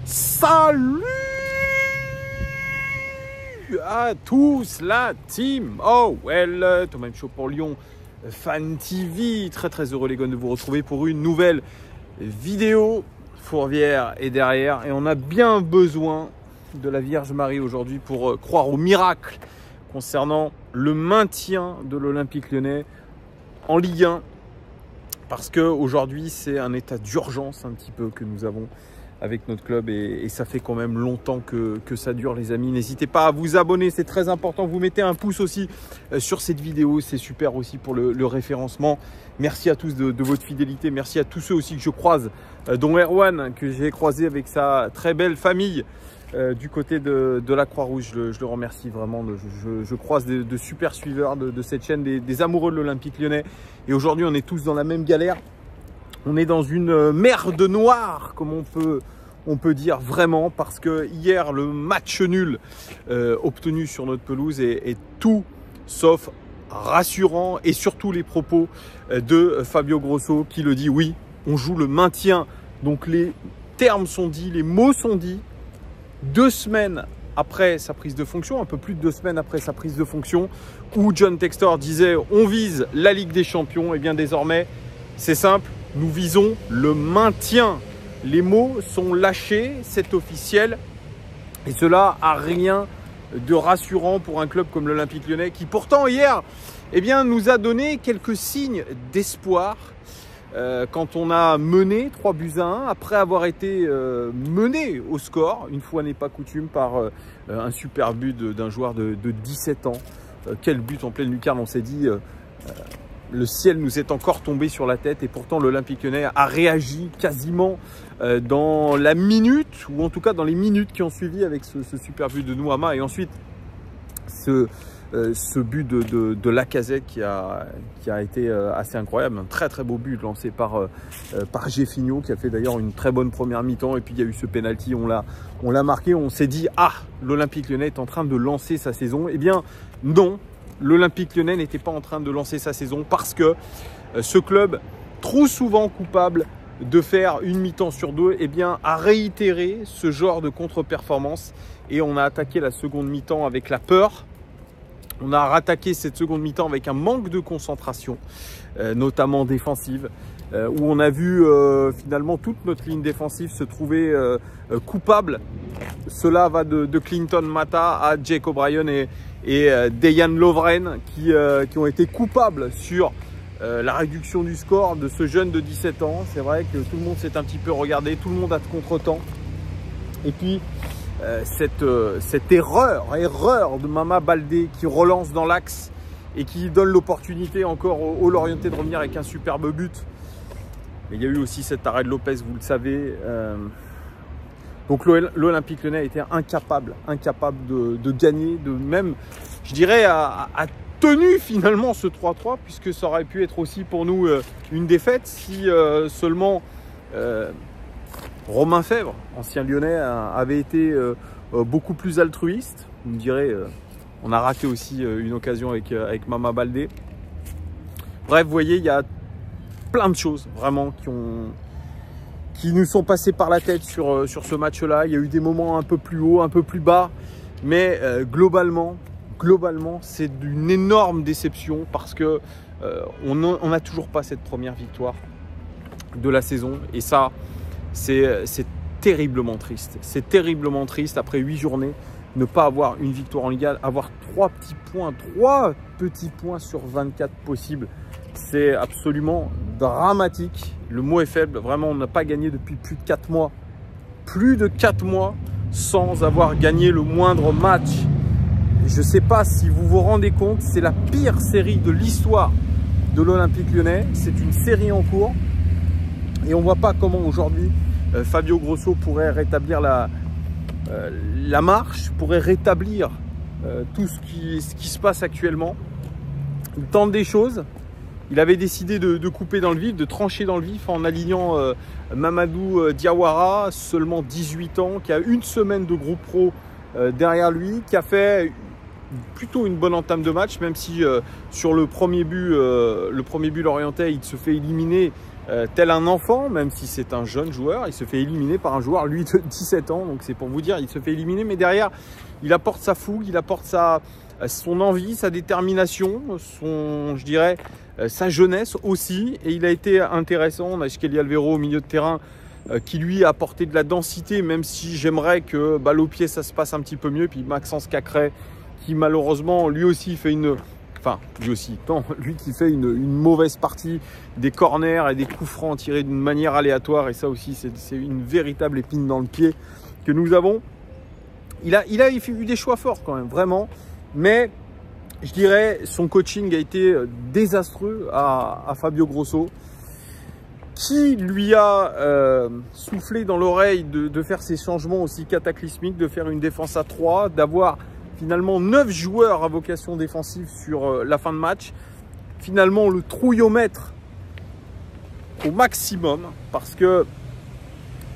Salut à tous la team OL, Thomas M Show pour Lyon Fan TV. Très heureux les gars de vous retrouver pour une nouvelle vidéo. Fourvière est derrière et on a bien besoin de la Vierge Marie aujourd'hui pour croire au miracle concernant le maintien de l'Olympique Lyonnais en Ligue 1. Parce qu'aujourd'hui, c'est un état d'urgence un petit peu que nous avons avec notre club et ça fait quand même longtemps que ça dure, les amis. N'hésitez pas à vous abonner, c'est très important. Vous mettez un pouce aussi sur cette vidéo, c'est super aussi pour le référencement. Merci à tous de votre fidélité. Merci à tous ceux aussi que je croise, dont Erwan, que j'ai croisé avec sa très belle famille du côté de la Croix-Rouge. Je le remercie vraiment. Je croise de super suiveurs de cette chaîne, des amoureux de l'Olympique Lyonnais. Et aujourd'hui, on est tous dans la même galère. On est dans une merde noire, comme on peut dire vraiment, parce que hier, le match nul obtenu sur notre pelouse est tout sauf rassurant. Et surtout les propos de Fabio Grosso qui le dit, oui, on joue le maintien. Donc les termes sont dits, les mots sont dits. 2 semaines après sa prise de fonction, un peu plus de 2 semaines après sa prise de fonction, où John Textor disait on vise la Ligue des Champions, et bien désormais, c'est simple, nous visons le maintien. Les mots sont lâchés, c'est officiel, et cela a rien de rassurant pour un club comme l'Olympique Lyonnais, qui pourtant hier, eh bien, nous a donné quelques signes d'espoir. Quand on a mené 3-1, après avoir été mené au score, une fois n'est pas coutume, par un super but d'un joueur de 17 ans. Quel but en pleine lucarne, on s'est dit, le ciel nous est encore tombé sur la tête et pourtant l'Olympique Lyonnais a réagi quasiment dans la minute, ou en tout cas dans les minutes qui ont suivi avec ce super but de Nuama et ensuite ce but de Lacazette qui a été assez incroyable. Un très beau but lancé par Jeffinho qui a fait d'ailleurs une très bonne première mi-temps. Et puis il y a eu ce penalty, on l'a marqué. On s'est dit, ah, l'Olympique Lyonnais est en train de lancer sa saison. Eh bien non, l'Olympique Lyonnais n'était pas en train de lancer sa saison parce que ce club, trop souvent coupable de faire une mi-temps sur 2, eh bien, a réitéré ce genre de contre-performance. Et on a attaqué la seconde mi-temps avec la peur. On a rattaqué cette seconde mi-temps avec un manque de concentration, notamment défensive, où on a vu finalement toute notre ligne défensive se trouver coupable. Cela va de Clinton Mata à Jake O'Brien et Dejan Lovren qui ont été coupables sur la réduction du score de ce jeune de 17 ans. C'est vrai que tout le monde s'est un petit peu regardé, tout le monde a de contre-temps. Et puis cette erreur de Mama Baldé qui relance dans l'axe et qui donne l'opportunité encore au Lorientais de revenir avec un superbe but. Mais il y a eu aussi cet arrêt de Lopez, vous le savez. Donc l'Olympique Lyonnais a été incapable de gagner, de même, je dirais, a tenu finalement ce 3-3, puisque ça aurait pu être aussi pour nous une défaite si seulement Romain Fèvre, ancien Lyonnais, avait été beaucoup plus altruiste. Vous me direz, on a raté aussi une occasion avec Mama Baldé. Bref, vous voyez, il y a plein de choses vraiment qui nous sont passées par la tête sur ce match-là. Il y a eu des moments un peu plus haut, un peu plus bas, mais globalement, c'est une énorme déception parce que on n'a toujours pas cette première victoire de la saison et ça, c'est terriblement triste. C'est terriblement triste après 8 journées, ne pas avoir une victoire en Ligue 1, avoir 3 petits points sur 24 possibles. C'est absolument dramatique. Le mot est faible. Vraiment, on n'a pas gagné depuis plus de 4 mois. Plus de 4 mois sans avoir gagné le moindre match. Je ne sais pas si vous vous rendez compte, c'est la pire série de l'histoire de l'Olympique Lyonnais. C'est une série en cours. Et on ne voit pas comment aujourd'hui Fabio Grosso pourrait rétablir la marche, pourrait rétablir tout ce qui se passe actuellement. Il tente des choses. Il avait décidé de couper dans le vif, de trancher dans le vif en alignant Mamadou Diawara, seulement 18 ans, qui a une semaine de groupe pro derrière lui, qui a fait plutôt une bonne entame de match, même si sur le premier but lorientais, il se fait éliminer tel un enfant, même si c'est un jeune joueur. Il se fait éliminer par un joueur, lui, de 17 ans. Donc c'est pour vous dire, il se fait éliminer. Mais derrière, il apporte sa fougue, il apporte son envie, sa détermination, je dirais, sa jeunesse aussi. Et il a été intéressant. On a Shkelly Alvero au milieu de terrain qui lui a apporté de la densité, même si j'aimerais que balle au pied, ça se passe un petit peu mieux. Puis Maxence Cacré, qui malheureusement, lui aussi fait lui qui fait une mauvaise partie des corners et des coups francs tirés d'une manière aléatoire. Et ça aussi, c'est une véritable épine dans le pied que nous avons. Il a eu des choix forts quand même, vraiment. Mais je dirais, son coaching a été désastreux à Fabio Grosso, qui lui a soufflé dans l'oreille de faire ces changements aussi cataclysmiques, de faire une défense à 3, d'avoir finalement 9 joueurs à vocation défensive sur la fin de match. Finalement, le trouillomètre au maximum, parce que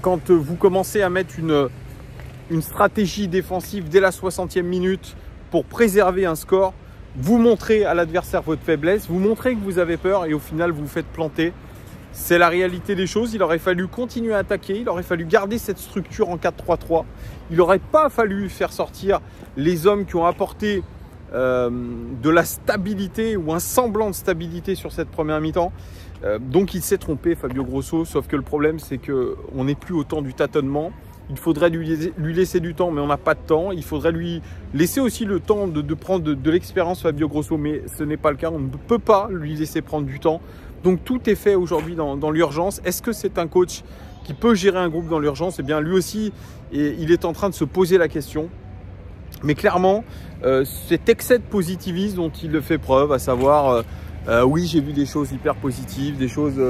quand vous commencez à mettre une stratégie défensive dès la 60e minute pour préserver un score, vous montrez à l'adversaire votre faiblesse, vous montrez que vous avez peur et au final, vous vous faites planter. C'est la réalité des choses. Il aurait fallu continuer à attaquer. Il aurait fallu garder cette structure en 4-3-3. Il n'aurait pas fallu faire sortir les hommes qui ont apporté de la stabilité ou un semblant de stabilité sur cette première mi-temps. Donc il s'est trompé, Fabio Grosso. Sauf que le problème, c'est qu'on n'est plus au temps du tâtonnement. Il faudrait lui laisser du temps, mais on n'a pas de temps. Il faudrait lui laisser aussi le temps de prendre de l'expérience, Fabio Grosso. Mais ce n'est pas le cas. On ne peut pas lui laisser prendre du temps. Donc tout est fait aujourd'hui dans l'urgence. Est-ce que c'est un coach qui peut gérer un groupe dans l'urgence? Eh bien lui aussi, il est en train de se poser la question. Mais clairement, cet excès de positivisme dont il fait preuve, à savoir, oui, j'ai vu des choses hyper positives, des choses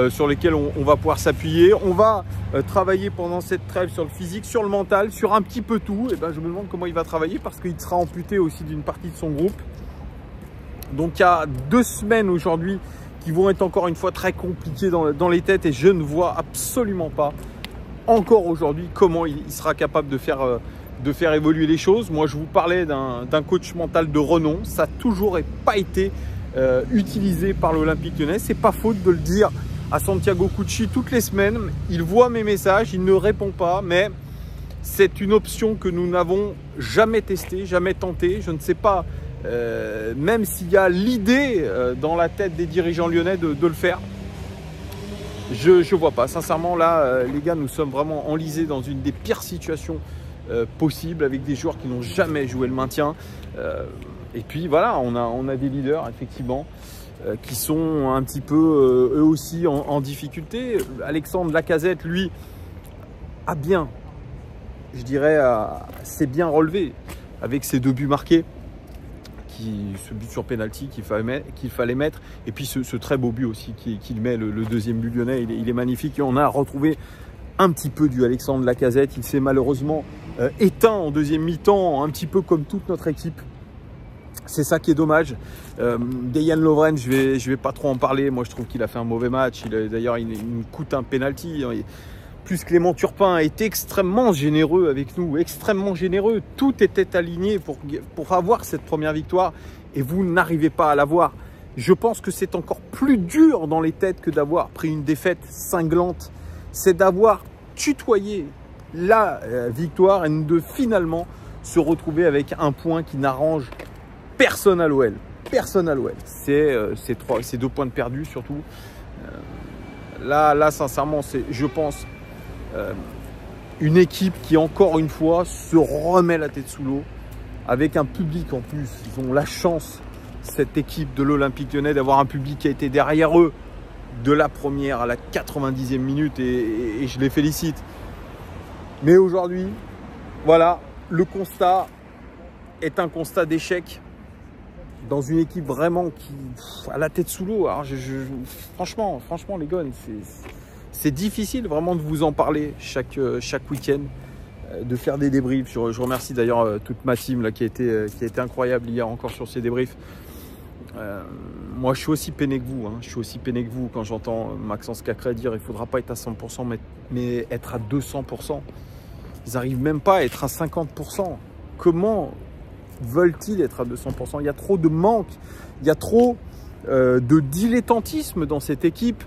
sur lesquelles on va pouvoir s'appuyer. On va travailler pendant cette trêve sur le physique, sur le mental, sur un petit peu tout. Et ben, je me demande comment il va travailler parce qu'il sera amputé aussi d'une partie de son groupe. Donc il y a 2 semaines aujourd'hui qui vont être encore une fois très compliqués dans les têtes et je ne vois absolument pas encore aujourd'hui comment il sera capable de faire évoluer les choses. Moi, je vous parlais d'un coach mental de renom. Ça n'a toujours pas été utilisé par l'Olympique Lyonnais. C'est pas faute de le dire à Santiago Cucci toutes les semaines. Il voit mes messages, il ne répond pas, mais c'est une option que nous n'avons jamais testée, jamais tentée. Je ne sais pas. Même s'il y a l'idée dans la tête des dirigeants lyonnais de le faire, je ne vois pas. Sincèrement, là, les gars, nous sommes vraiment enlisés dans une des pires situations possibles avec des joueurs qui n'ont jamais joué le maintien. Et puis voilà, on a des leaders, effectivement, qui sont un petit peu, eux aussi, en difficulté. Alexandre Lacazette, lui, a bien, je dirais, s'est bien relevé avec ses 2 buts marqués. Ce but sur penalty qu'il fallait mettre, et puis ce très beau but aussi qu'il met, le 2e but lyonnais, il est magnifique. Et on a retrouvé un petit peu du Alexandre Lacazette. Il s'est malheureusement éteint en 2e mi-temps, un petit peu comme toute notre équipe. C'est ça qui est dommage. Dejan Lovren, je vais pas trop en parler. Moi, je trouve qu'il a fait un mauvais match. D'ailleurs, il nous coûte un penalty. Plus Clément Turpin a été extrêmement généreux avec nous, extrêmement généreux. Tout était aligné pour avoir cette première victoire et vous n'arrivez pas à l'avoir. Je pense que c'est encore plus dur dans les têtes que d'avoir pris une défaite cinglante. C'est d'avoir tutoyé la victoire et de finalement se retrouver avec un point qui n'arrange personne à l'OL. Personne à l'OL. C'est 2 points de perdus surtout. Là, sincèrement, c'est, je pense, une équipe qui, encore une fois, se remet la tête sous l'eau avec un public en plus. Ils ont la chance, cette équipe de l'Olympique Lyonnais, d'avoir un public qui a été derrière eux de la première à la 90e minute et je les félicite. Mais aujourd'hui, voilà, le constat est un constat d'échec dans une équipe vraiment qui a la tête sous l'eau. Alors franchement les gars, c'est difficile vraiment de vous en parler chaque week-end, de faire des débriefs. Je remercie d'ailleurs toute ma team là, qui a été incroyable hier encore sur ces débriefs. Moi, je suis aussi peiné que vous. Je suis aussi peiné que vous quand j'entends Maxence Cacré dire il ne faudra pas être à 100%, mais être à 200%. Ils n'arrivent même pas à être à 50%. Comment veulent-ils être à 200%? Il y a trop de manque, il y a trop de dilettantisme dans cette équipe.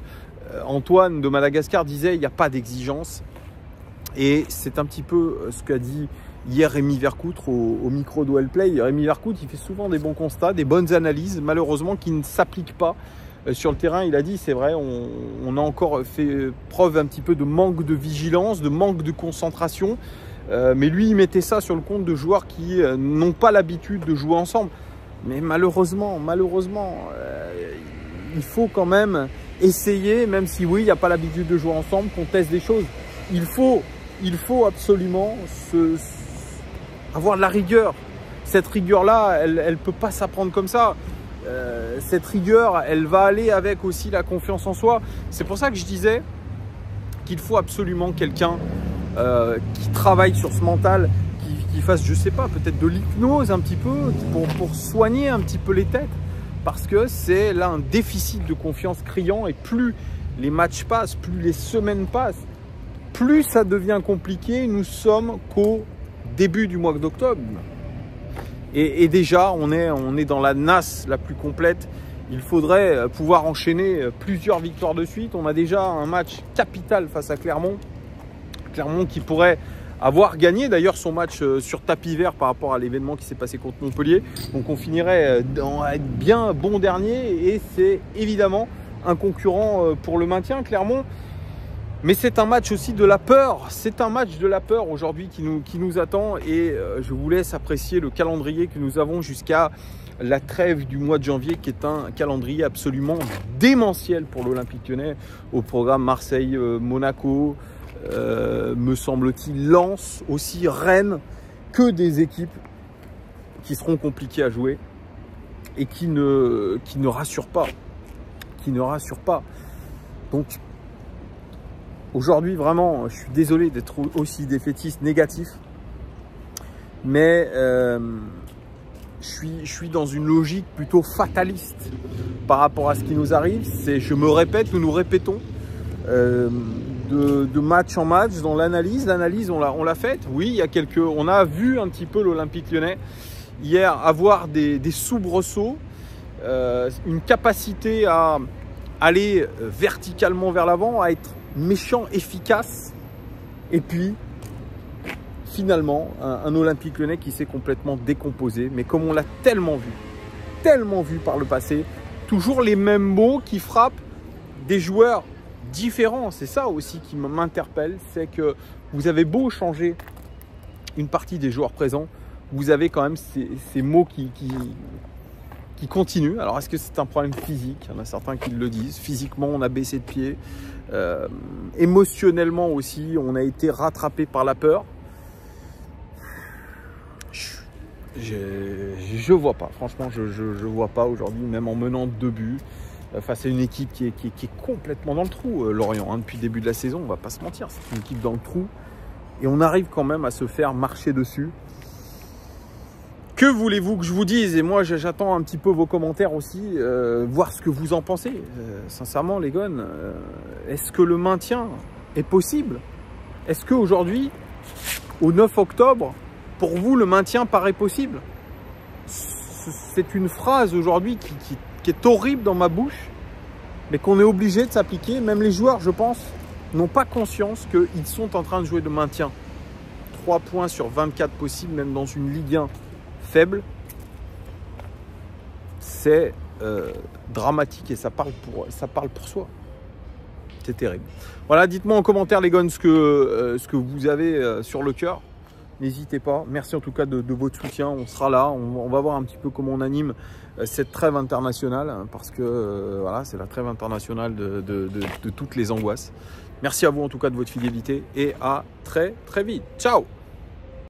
Antoine de Madagascar disait il n'y a pas d'exigence. Et c'est un petit peu ce qu'a dit hier Rémi Vercoutre au micro d'OL Play. Rémi Vercoutre, il fait souvent des bons constats, des bonnes analyses, malheureusement qui ne s'appliquent pas sur le terrain. Il a dit, c'est vrai, on a encore fait preuve un petit peu de manque de vigilance, de manque de concentration. Mais lui, il mettait ça sur le compte de joueurs qui n'ont pas l'habitude de jouer ensemble. Mais malheureusement, il faut quand même essayer, même si oui, il n'y a pas l'habitude de jouer ensemble, qu'on teste des choses. Il faut absolument avoir de la rigueur. Cette rigueur-là, elle ne peut pas s'apprendre comme ça. Cette rigueur, elle va aller avec aussi la confiance en soi. C'est pour ça que je disais qu'il faut absolument quelqu'un qui travaille sur ce mental, qui fasse, je sais pas, peut-être de l'hypnose un petit peu, pour soigner un petit peu les têtes. Parce que c'est là un déficit de confiance criant et plus les matchs passent, plus les semaines passent, plus ça devient compliqué. Nous sommes qu'au début du mois d'octobre. Et déjà, on est dans la nasse la plus complète. Il faudrait pouvoir enchaîner plusieurs victoires de suite. On a déjà un match capital face à Clermont. Clermont qui pourrait avoir gagné d'ailleurs son match sur tapis vert par rapport à l'événement qui s'est passé contre Montpellier. Donc on finirait à être bien bon dernier et c'est évidemment un concurrent pour le maintien, Clermont. Mais c'est un match aussi de la peur. C'est un match de la peur aujourd'hui qui nous attend et je vous laisse apprécier le calendrier que nous avons jusqu'à la trêve du mois de janvier qui est un calendrier absolument démentiel pour l'Olympique Lyonnais. Au programme Marseille, Monaco, me semble-t-il, Lens, aussi Rennes, que des équipes qui seront compliquées à jouer et qui ne rassurent pas. Donc aujourd'hui, vraiment, je suis désolé d'être aussi défaitiste, négatif, mais je suis dans une logique plutôt fataliste par rapport à ce qui nous arrive. Je me répète, nous répétons de match en match dans l'analyse. L'analyse, on l'a faite. Oui, on a vu un petit peu l'Olympique Lyonnais hier avoir des soubresauts, une capacité à aller verticalement vers l'avant, à être méchant, efficace, et puis finalement un Olympique Lyonnais qui s'est complètement décomposé, mais comme on l'a tellement vu par le passé, toujours les mêmes mots qui frappent des joueurs différents. C'est ça aussi qui m'interpelle, c'est que vous avez beau changer une partie des joueurs présents, vous avez quand même ces mots qui continuent. Alors est-ce que c'est un problème physique? Il y en a certains qui le disent. Physiquement, on a baissé de pied. Émotionnellement aussi, on a été rattrapé par la peur. Je vois pas, franchement, je vois pas aujourd'hui, même en menant 2 buts, face à une équipe qui est complètement dans le trou, Lorient, hein, depuis le début de la saison, on va pas se mentir, c'est une équipe dans le trou, et on arrive quand même à se faire marcher dessus. Que voulez-vous que je vous dise? Et moi, j'attends un petit peu vos commentaires aussi, voir ce que vous en pensez. Sincèrement, les gars, est-ce que le maintien est possible? Est-ce qu'aujourd'hui, au 9 octobre, pour vous, le maintien paraît possible? C'est une phrase aujourd'hui qui est horrible dans ma bouche, mais qu'on est obligé de s'appliquer. Même les joueurs, je pense, n'ont pas conscience qu'ils sont en train de jouer de maintien. 3 points sur 24 possibles, même dans une Ligue 1 faible, c'est dramatique et ça parle pour soi. C'est terrible. Voilà, dites-moi en commentaire, les gars, ce que vous avez sur le cœur. N'hésitez pas. Merci en tout cas de votre soutien. On sera là. On va voir un petit peu comment on anime cette trêve internationale, hein, parce que voilà, c'est la trêve internationale de toutes les angoisses. Merci à vous en tout cas de votre fidélité et à très vite. Ciao!